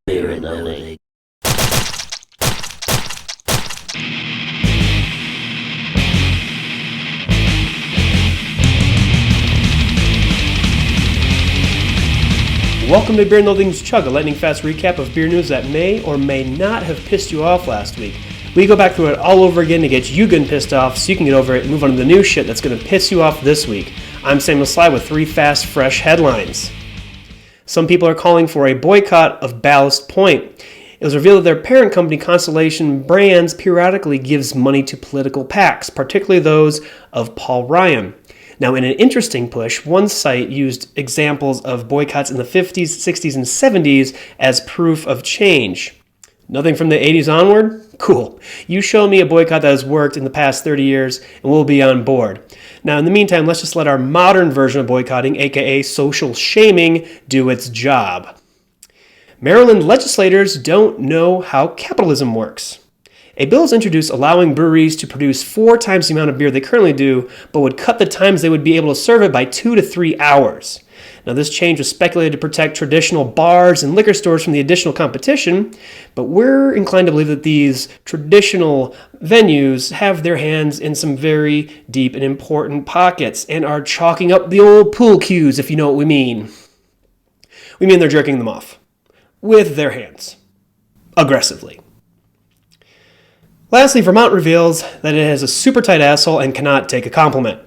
Fear and loathing. Welcome to BnL's Chug, a lightning-fast recap of beer news that may or may not have pissed you off last week. We go back through it all over again to get you getting pissed off so you can get over it and move on to the new shit that's going to piss you off this week. I'm Samuel Sly with 3 fast, fresh headlines. Some people are calling for a boycott of Ballast Point. It was revealed that their parent company, Constellation Brands, periodically gives money to political PACs, particularly those of Paul Ryan. Now, in an interesting push, one site used examples of boycotts in the 50s, 60s, and 70s as proof of change. Nothing from the 80s onward? Cool. You show me a boycott that has worked in the past 30 years, and we'll be on board. Now, in the meantime, let's just let our modern version of boycotting, aka social shaming, do its job. Maryland legislators don't know how capitalism works. A bill is introduced allowing breweries to produce 4 times the amount of beer they currently do, but would cut the times they would be able to serve it by 2 to 3 hours. Now, this change was speculated to protect traditional bars and liquor stores from the additional competition, but we're inclined to believe that these traditional venues have their hands in some very deep and important pockets and are chalking up the old pool cues, if you know what we mean. We mean they're jerking them off with their hands, aggressively. Lastly, Vermont reveals that it has a super tight asshole and cannot take a compliment.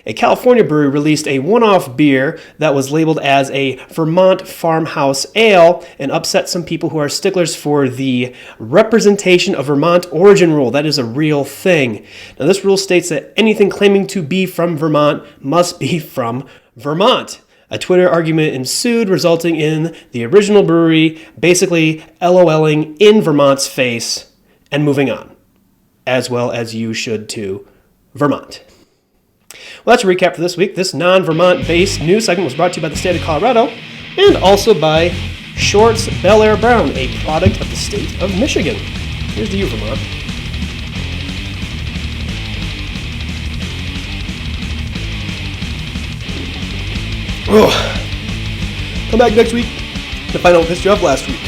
A California brewery released a one-off beer that was labeled as a Vermont farmhouse ale and upset some people who are sticklers for the representation of Vermont origin rule. That is a real thing. Now, this rule states that anything claiming to be from Vermont must be from Vermont. A Twitter argument ensued, resulting in the original brewery basically LOLing in Vermont's face and moving on. As well as you should too, Vermont. Well, that's a recap for this week. This non-Vermont-based news segment was brought to you by the state of Colorado and also by Shorts Bel Air Brown, a product of the state of Michigan. Here's to you, Vermont. Oh. Come back next week to find out what pissed you off last week.